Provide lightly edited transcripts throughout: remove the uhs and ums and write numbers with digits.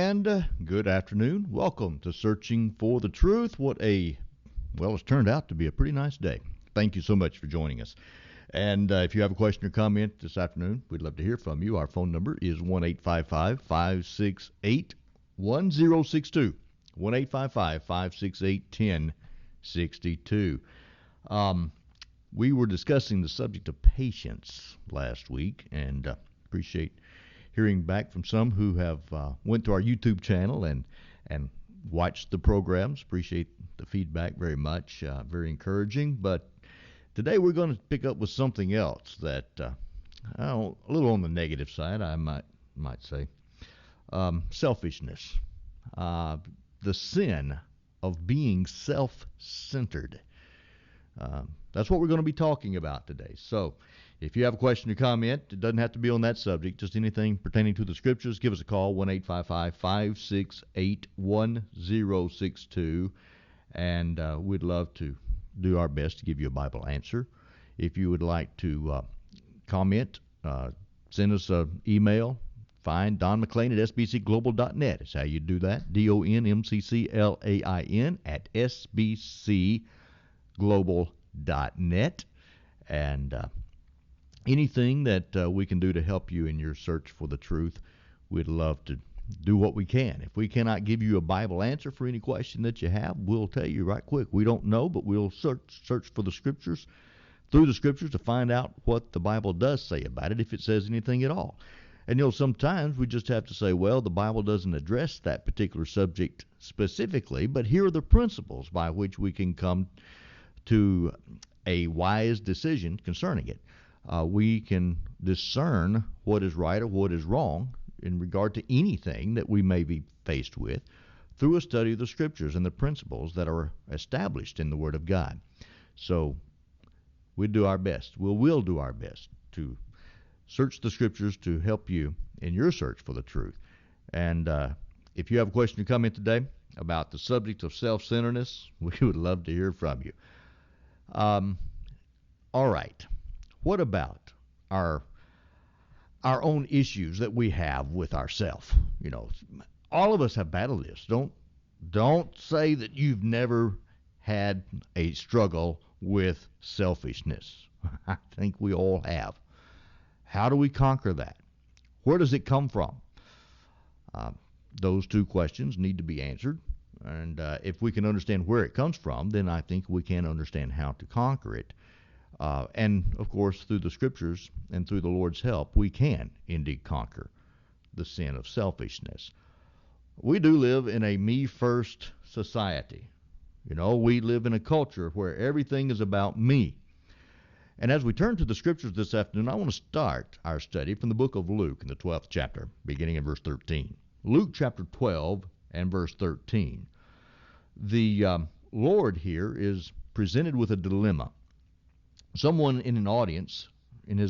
And good afternoon. Welcome to Searching for the Truth. It's turned out to be a pretty nice day. Thank you so much for joining us. And if you have a question or comment this afternoon, we'd love to hear from you. Our phone number is 1-855-568-1062. 1-855-568-1062. We were discussing the subject of patience last week, and appreciate hearing back from some who have went to our YouTube channel and watched the programs. Appreciate the feedback very much. Very encouraging. But today we're going to pick up with something else that a little on the negative side, I might say. Selfishness. The sin of being self-centered. That's what we're going to be talking about today. So if you have a question or comment, it doesn't have to be on that subject, just anything pertaining to the Scriptures, give us a call, 1-855-568-1062, and we'd love to do our best to give you a Bible answer. If you would like to comment, send us an email. Find Don McClain at sbcglobal.net. That's how you do that, DonMCCLAIN at sbcglobal.net. And anything that we can do to help you in your search for the truth, we'd love to do what we can. If we cannot give you a Bible answer for any question that you have, we'll tell you right quick. We don't know, but we'll search for the Scriptures, through the Scriptures, to find out what the Bible does say about it, if it says anything at all. And sometimes we just have to say, well, the Bible doesn't address that particular subject specifically, but here are the principles by which we can come to a wise decision concerning it. We can discern what is right or what is wrong in regard to anything that we may be faced with through a study of the Scriptures and the principles that are established in the Word of God. So we'll do our best. We'll do our best to search the Scriptures to help you in your search for the truth. And if you have a question or comment today about the subject of self-centeredness, we would love to hear from you. All right. What about our own issues that we have with ourselves? All of us have battled this. Don't say that you've never had a struggle with selfishness. I think we all have. How do we conquer that? Where does it come from? Those two questions need to be answered. And if we can understand where it comes from, then I think we can understand how to conquer it. And, of course, through the Scriptures and through the Lord's help, we can indeed conquer the sin of selfishness. We do live in a me-first society. We live in a culture where everything is about me. And as we turn to the Scriptures this afternoon, I want to start our study from the book of Luke in the 12th chapter, beginning in verse 13. Luke chapter 12 and verse 13. The Lord here is presented with a dilemma. Someone in his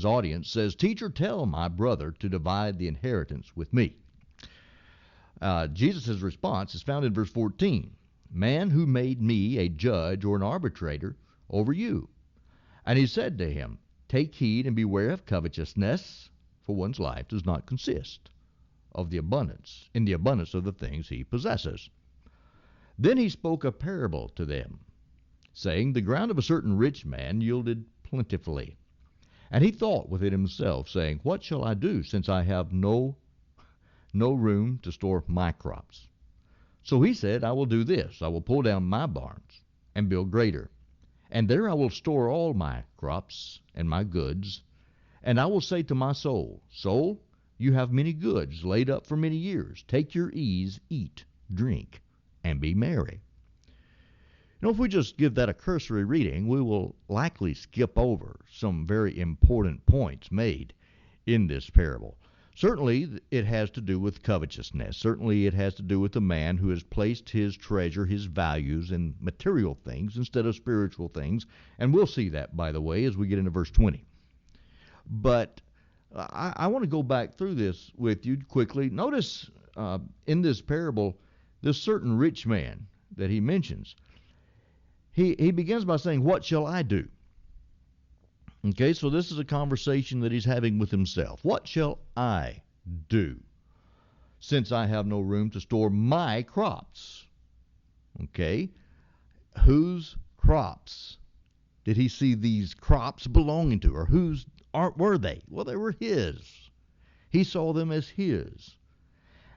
audience says, "Teacher, tell my brother to divide the inheritance with me." Jesus' response is found in verse 14. "Man, who made me a judge or an arbitrator over you?" And he said to him, "Take heed and beware of covetousness, for one's life does not consist in the abundance of the things he possesses." Then he spoke a parable to them, saying, "The ground of a certain rich man yielded plentifully. And he thought within himself, saying, What shall I do, since I have no room to store my crops? So he said, I will do this. I will pull down my barns and build greater. And there I will store all my crops and my goods. And I will say to my soul, Soul, you have many goods laid up for many years. Take your ease, eat, drink, and be merry." If we just give that a cursory reading, we will likely skip over some very important points made in this parable. Certainly, it has to do with covetousness. Certainly, it has to do with the man who has placed his treasure, his values, in material things instead of spiritual things. And we'll see that, by the way, as we get into verse 20. But I want to go back through this with you quickly. Notice in this parable, this certain rich man that he mentions, he begins by saying, "What shall I do?" Okay, so this is a conversation that he's having with himself. What shall I do? since I have no room to store my crops. Okay? Whose crops did he see these crops belonging to? Or whose were they? Well, they were his. He saw them as his.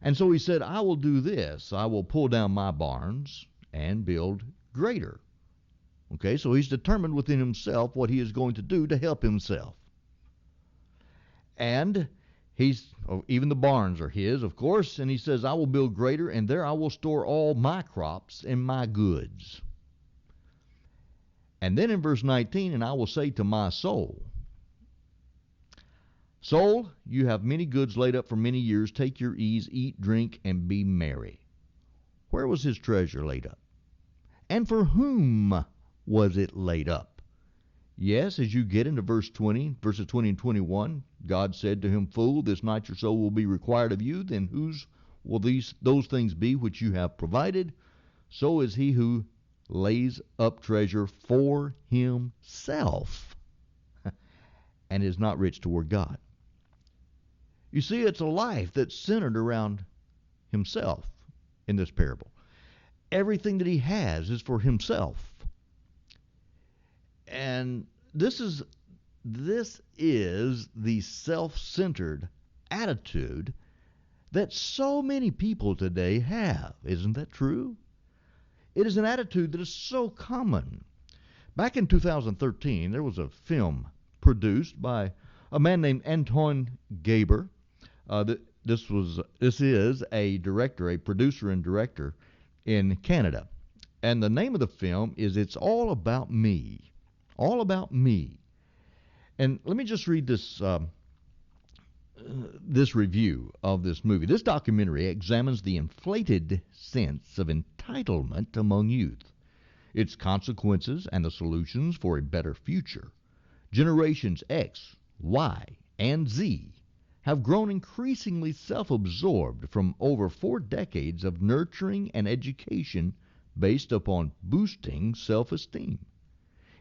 And so he said, I will do this. I will pull down my barns and build greater. Okay, so he's determined within himself what he is going to do to help himself. And even the barns are his, of course, and he says, I will build greater, and there I will store all my crops and my goods. And then in verse 19, and I will say to my soul, Soul, you have many goods laid up for many years. Take your ease, eat, drink, and be merry. Where was his treasure laid up? And for whom was it laid up? Yes, as you get into verses 20 and 21, God said to him, Fool, this night your soul will be required of you. Then whose will those things be which you have provided? So is he who lays up treasure for himself and is not rich toward God. You see, it's a life that's centered around himself in this parable. Everything that he has is for himself. And this is the self-centered attitude that so many people today have. Isn't that true? It is an attitude that is so common. Back in 2013, there was a film produced by a man named Anton Gaber. This is a producer and director in Canada. And the name of the film is It's All About Me. All About Me. And let me just read this review of this movie. This documentary examines the inflated sense of entitlement among youth, its consequences, and the solutions for a better future. Generations X, Y, and Z have grown increasingly self-absorbed from over 4 decades of nurturing and education based upon boosting self-esteem.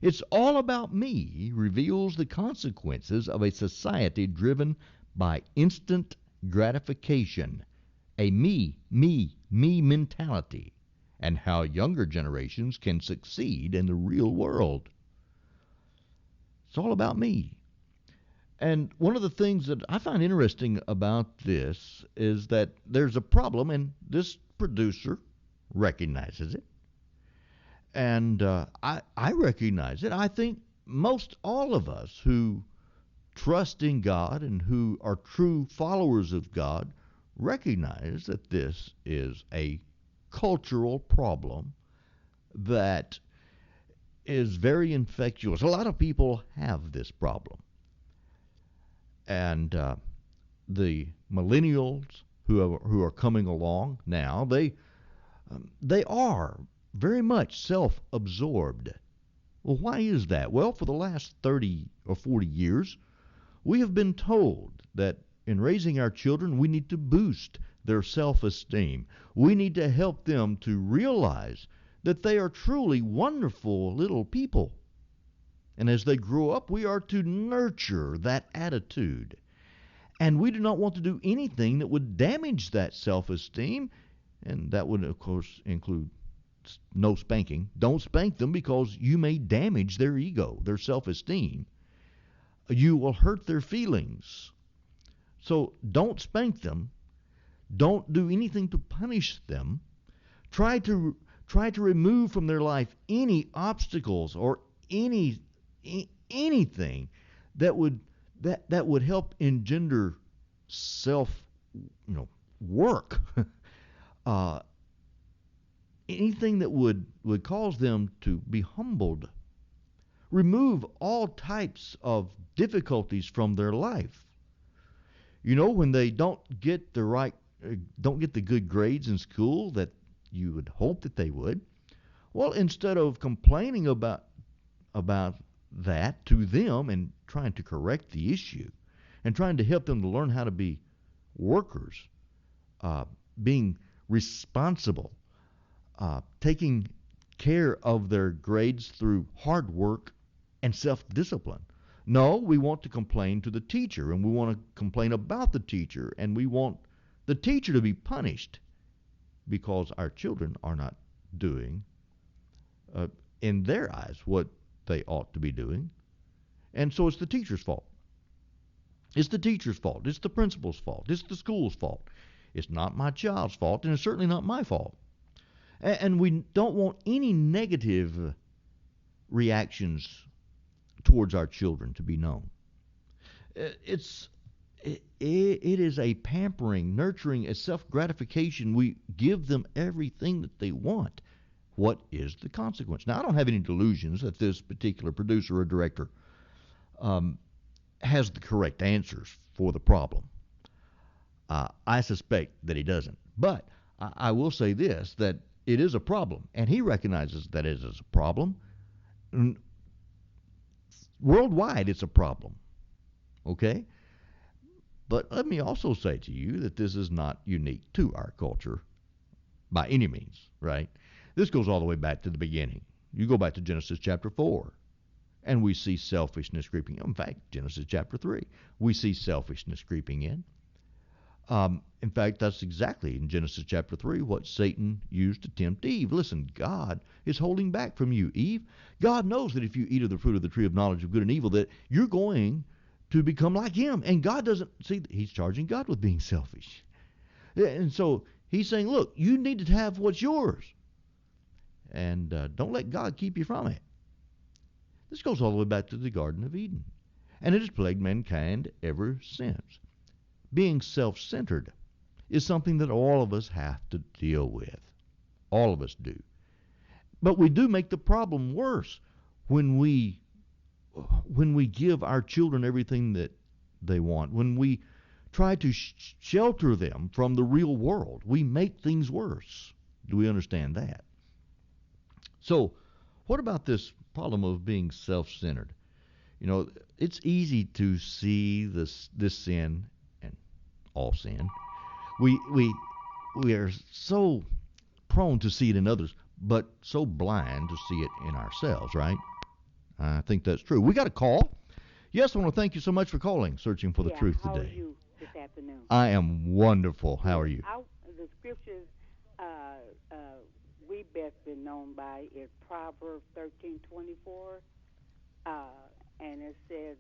It's All About Me reveals the consequences of a society driven by instant gratification, a me mentality, and how younger generations can succeed in the real world. It's all about me. And one of the things that I find interesting about this is that there's a problem, and this producer recognizes it. And I recognize it. I think most all of us who trust in God and who are true followers of God recognize that this is a cultural problem that is very infectious. A lot of people have this problem. And the millennials who are coming along now, they are very much self-absorbed. Well, why is that? Well, for the last 30 or 40 years, we have been told that in raising our children, we need to boost their self-esteem. We need to help them to realize that they are truly wonderful little people. And as they grow up, we are to nurture that attitude. And we do not want to do anything that would damage that self-esteem. And that would, of course, include no spanking. Don't spank them because you may damage their ego, their self-esteem. You will hurt their feelings. So don't spank them. Don't do anything to punish them. Try to remove from their life any obstacles or anything that would help engender work. Anything that would cause them to be humbled. Remove all types of difficulties from their life. When they don't get the good grades in school that you would hope that they would, well, instead of complaining about that to them and trying to correct the issue and trying to help them to learn how to be workers, being responsible, taking care of their grades through hard work and self-discipline. No, we want to complain to the teacher, and we want to complain about the teacher, and we want the teacher to be punished because our children are not doing, in their eyes, what they ought to be doing. And so it's the teacher's fault. It's the teacher's fault. It's the principal's fault. It's the school's fault. It's not my child's fault, and it's certainly not my fault. And we don't want any negative reactions towards our children to be known. It is a pampering, nurturing, a self-gratification. We give them everything that they want. What is the consequence? Now, I don't have any delusions that this particular producer or director has the correct answers for the problem. I suspect that he doesn't. But I will say this, that it is a problem, and he recognizes that it is a problem. Worldwide, it's a problem. Okay? But let me also say to you that this is not unique to our culture by any means, right? This goes all the way back to the beginning. You go back to Genesis chapter 4, and we see selfishness creeping in. In fact, Genesis chapter 3, we see selfishness creeping in. In fact, that's exactly in Genesis chapter 3 what Satan used to tempt Eve. Listen, God is holding back from you, Eve. God knows that if you eat of the fruit of the tree of knowledge of good and evil, that you're going to become like him. And God doesn't see, he's charging God with being selfish. And so he's saying, look, you need to have what's yours. And don't let God keep you from it. This goes all the way back to the Garden of Eden. And it has plagued mankind ever since. Being self-centered is something that all of us have to deal with. All of us do. But we do make the problem worse when we give our children everything that they want. When we try to shelter them from the real world, we make things worse. Do we understand that? So, what about this problem of being self-centered? You know, it's easy to see this sin, and all sin. We are so prone to see it in others, but so blind to see it in ourselves, right? I think that's true. We got a call. Yes, I want to thank you so much for calling, Searching for the Truth today. How are you this afternoon? I am wonderful. How are you? The scriptures we best been known by is Proverbs 13:24, and it says,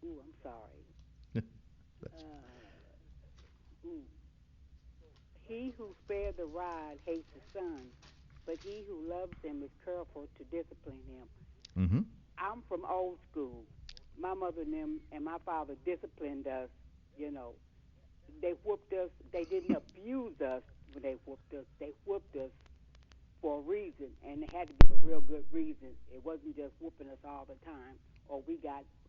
I'm sorry. He who spared the rod hates the son, but he who loves him is careful to discipline him. Mm-hmm. I'm from old school. My mother and them and my father disciplined us, you know. They whooped us. They didn't abuse us when they whooped us. They whooped us for a reason, and it had to be a real good reason. It wasn't just whooping us all the time,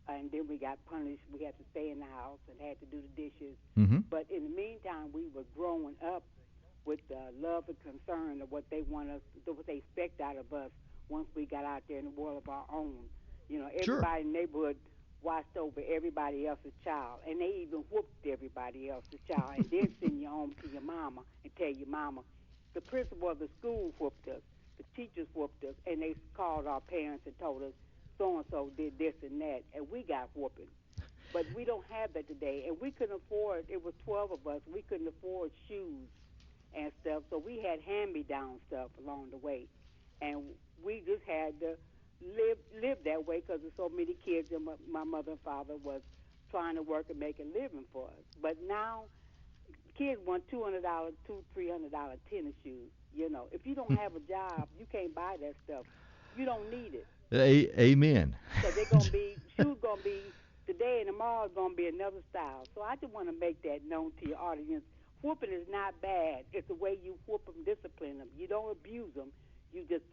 and then we got punished. We had to stay in the house and had to do the dishes. Mm-hmm. But in the meantime, we were growing up with love and concern of what they want us, what they expect out of us once we got out there in the world of our own. You know, everybody in the neighborhood watched over everybody else's child, and they even whooped everybody else's child, and then send you home to your mama and tell your mama, the principal of the school whooped us, the teachers whooped us, and they called our parents and told us so-and-so did this and that, and we got whooping. But we don't have that today, and we couldn't afford, it was 12 of us, we couldn't afford shoes and stuff, so we had hand-me-down stuff along the way, and we just had to live that way because there's so many kids, and my mother and father was trying to work and make a living for us. But now kids want $200, $300 tennis shoes. You know, if you don't have a job, you can't buy that stuff. You don't need it. Amen. So they're gonna be shoes gonna be today and tomorrow is gonna be another style. So I just want to make that known to your audience. Whooping is not bad. It's the way you whoop them, discipline them. You don't abuse them. You just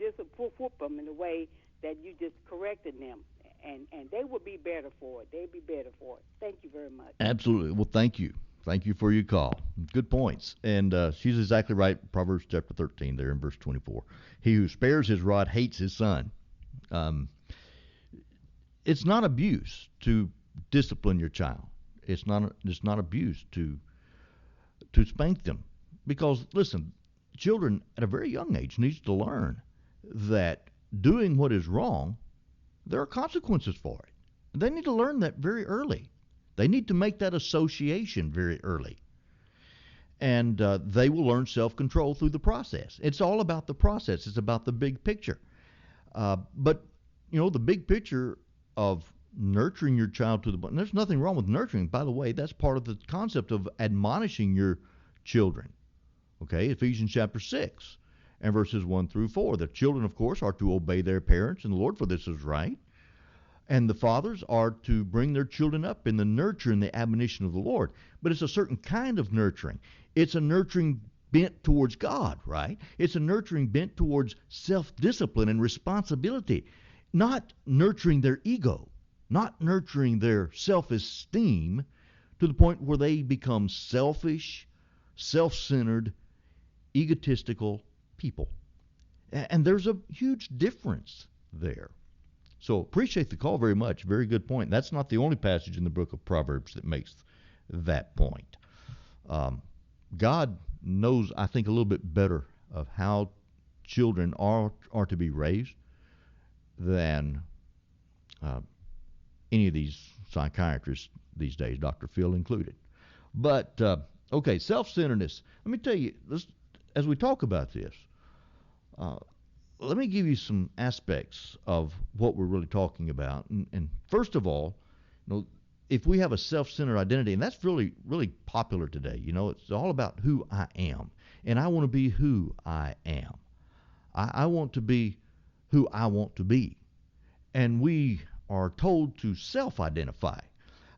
whoop them in a way that you just corrected them, and they would be better for it. They'd be better for it. Thank you very much. Absolutely. Well, thank you. Thank you for your call. Good points. And she's exactly right. Proverbs chapter 13 there in verse 24. He who spares his rod hates his son. It's not abuse to discipline your child. It's not abuse to spank them. Because, listen, children at a very young age needs to learn that doing what is wrong, there are consequences for it. They need to learn that very early. They need to make that association very early. And they will learn self-control through the process. It's all about the process. It's about the big picture. But, the big picture of nurturing your child to the point, and there's nothing wrong with nurturing. By the way, that's part of the concept of admonishing your children. Okay, Ephesians chapter 6 and verses 1 through 4. The children, of course, are to obey their parents in the Lord, for this is right. And the fathers are to bring their children up in the nurture and the admonition of the Lord. But it's a certain kind of nurturing. It's a nurturing bent towards God, right? It's a nurturing bent towards self-discipline and responsibility, not nurturing their ego, not nurturing their self-esteem to the point where they become selfish, self-centered, egotistical people. And there's a huge difference there. So appreciate the call very much. Very good point. That's not the only passage in the book of Proverbs that makes that point. God knows, I think, a little bit better of how children are to be raised than any of these psychiatrists these days, Dr. Phil included. But, okay, self-centeredness. Let me tell you, as we talk about this, let me give you some aspects of what we're really talking about. And first of all, if we have a self-centered identity, and that's really, really popular today, it's all about who I am. And I want to be who I am. I want to be who I want to be. And we are told to self-identify.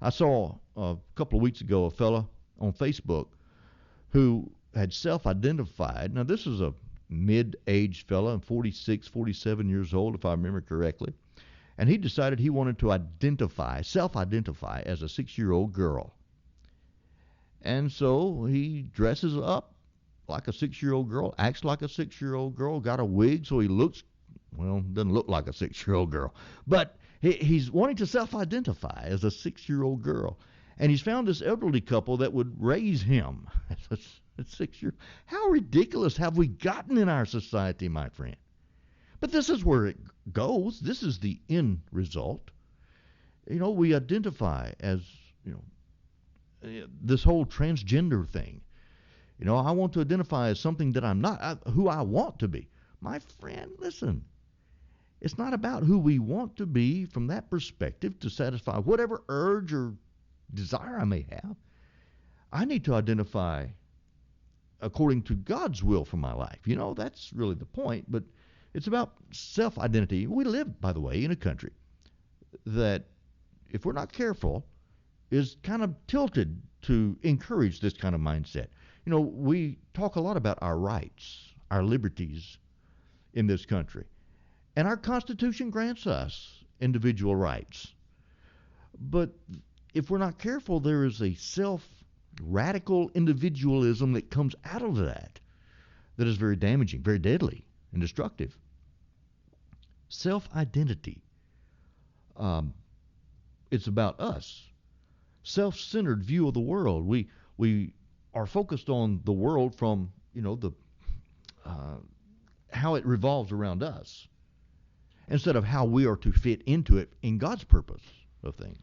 I saw a couple of weeks ago a fella on Facebook who had self-identified. Now, this is a mid-aged fella, 46, 47 years old, if I remember correctly. And he decided he wanted to self-identify as a 6-year-old girl. And so he dresses up like a 6-year-old girl, acts like a 6-year-old girl, got a wig so he doesn't look like a 6-year-old girl. But he's wanting to self-identify as a 6-year-old girl. And he's found this elderly couple that would raise him as a 6-year. How ridiculous have we gotten in our society, my friend? But this is where it goes. This is the end result. We identify as, this whole transgender thing. I want to identify as something that I'm not, who I want to be. My friend, listen. It's not about who we want to be from that perspective to satisfy whatever urge or desire I may have. I need to identify according to God's will for my life. That's really the point. But it's about self-identity. We live, by the way, in a country that, if we're not careful, is kind of tilted to encourage this kind of mindset. We talk a lot about our rights, our liberties in this country. And our Constitution grants us individual rights. But if we're not careful, there is a radical individualism that comes out of that is very damaging, very deadly, and destructive. Self-identity. It's about us. Self-centered view of the world. We are focused on the world from, how it revolves around us, instead of how we are to fit into it in God's purpose of things.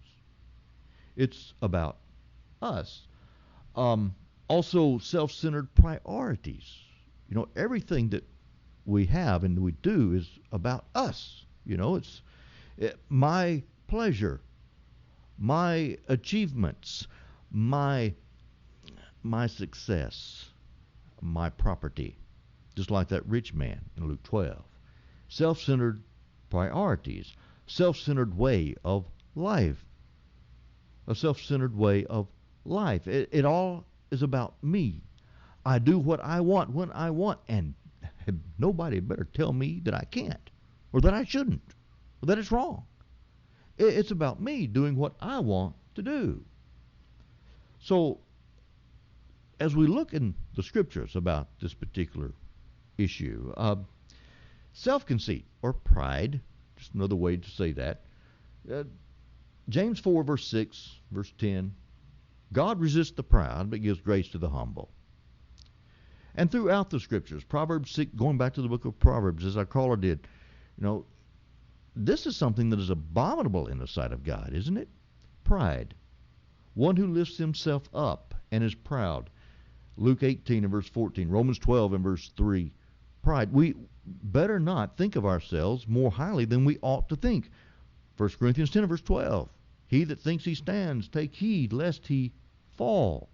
It's about us. Also, self-centered priorities. Everything that we have and we do is about us. It's my pleasure, my achievements, my success, my property. Just like that rich man in Luke 12. Self-centered priorities, self-centered way of life. A self-centered way of life. It all is about me. I do what I want when I want, and nobody better tell me that I can't, or that I shouldn't, or that it's wrong. It's about me doing what I want to do. So, as we look in the scriptures about this particular issue, self-conceit or pride, just another way to say that. James 4, verse 6, verse 10, God resists the proud, but gives grace to the humble. And throughout the scriptures, Proverbs 6, going back to the book of Proverbs, as our caller did, this is something that is abominable in the sight of God, isn't it? Pride. One who lifts himself up and is proud. Luke 18 and verse 14. Romans 12 and verse 3. Pride. We better not think of ourselves more highly than we ought to think. 1 Corinthians 10 and verse 12. He that thinks he stands, take heed lest he fall.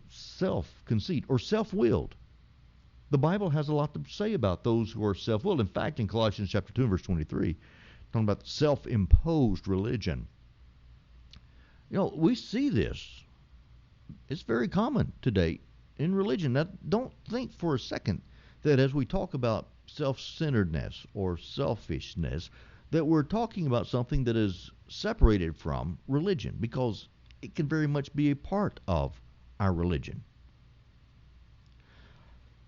Self-conceit or self-willed. The Bible has a lot to say about those who are self-willed. In fact, in Colossians chapter 2 and verse 23, talking about self-imposed religion. We see this. It's very common today in religion. Now, don't think for a second that as we talk about self-centeredness or selfishness, that we're talking about something that is separated from religion, because it can very much be a part of our religion.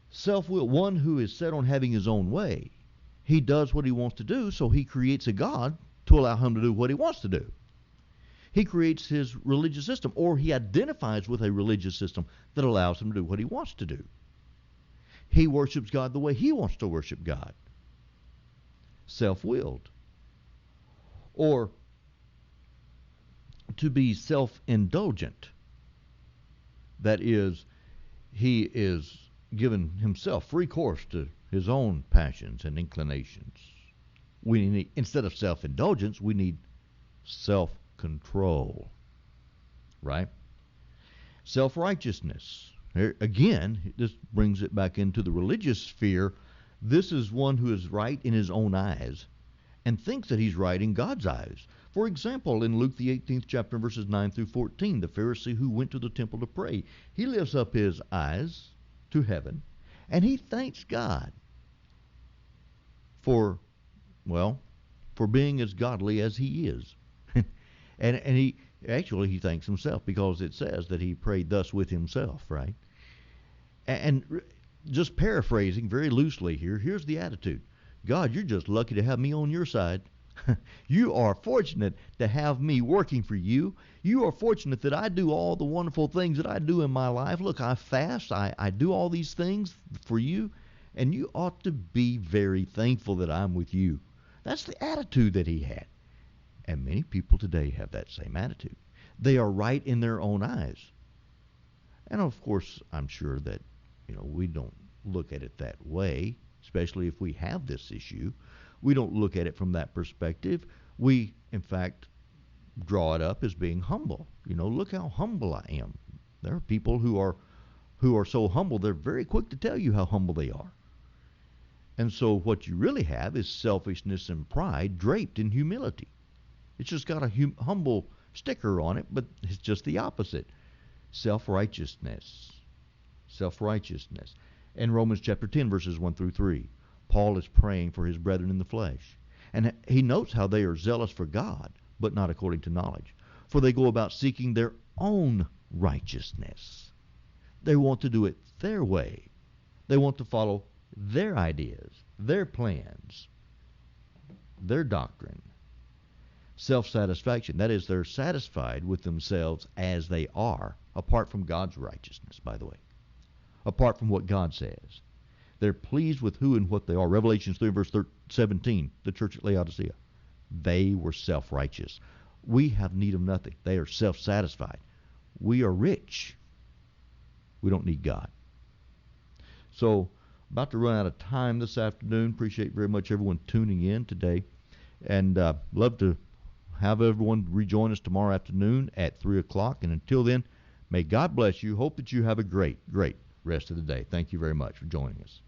Self-will, one who is set on having his own way. He does what he wants to do, so he creates a God to allow him to do what he wants to do. He creates his religious system, or he identifies with a religious system that allows him to do what he wants to do. He worships God the way he wants to worship God. Self-willed. Or to be self-indulgent. That is, he is given himself free course to his own passions and inclinations. We need, instead of self-indulgence, we need self-control. Right? Self-righteousness. Here, again, this brings it back into the religious sphere. This is one who is right in his own eyes and thinks that he's right in God's eyes. For example, in Luke the 18th chapter, verses 9 through 14, the Pharisee who went to the temple to pray, he lifts up his eyes to heaven, and he thanks God for being as godly as he is. and he thanks himself, because it says that he prayed thus with himself, right? And just paraphrasing very loosely here, here's the attitude. God, you're just lucky to have me on your side. You are fortunate to have me working for you. You are fortunate that I do all the wonderful things that I do in my life. Look, I fast. I do all these things for you. And you ought to be very thankful that I'm with you. That's the attitude that he had. And many people today have that same attitude. They are right in their own eyes. And of course, I'm sure that, we don't look at it that way, especially if we have this issue. We don't look at it from that perspective. We, in fact, draw it up as being humble. Look how humble I am. There are people who are so humble, they're very quick to tell you how humble they are. And so what you really have is selfishness and pride draped in humility. It's just got a humble sticker on it, but it's just the opposite. Self-righteousness. Self-righteousness. In Romans chapter 10, verses 1 through 3, Paul is praying for his brethren in the flesh. And he notes how they are zealous for God, but not according to knowledge. For they go about seeking their own righteousness. They want to do it their way. They want to follow their ideas, their plans, their doctrine. Self-satisfaction. That is, they're satisfied with themselves as they are, apart from God's righteousness, by the way. Apart from what God says. They're pleased with who and what they are. Revelation 3 verse 17, the church at Laodicea. They were self-righteous. We have need of nothing. They are self-satisfied. We are rich. We don't need God. So, about to run out of time this afternoon. Appreciate very much everyone tuning in today. And love to have everyone rejoin us tomorrow afternoon at 3 o'clock. And until then, may God bless you. Hope that you have a great, great rest of the day. Thank you very much for joining us.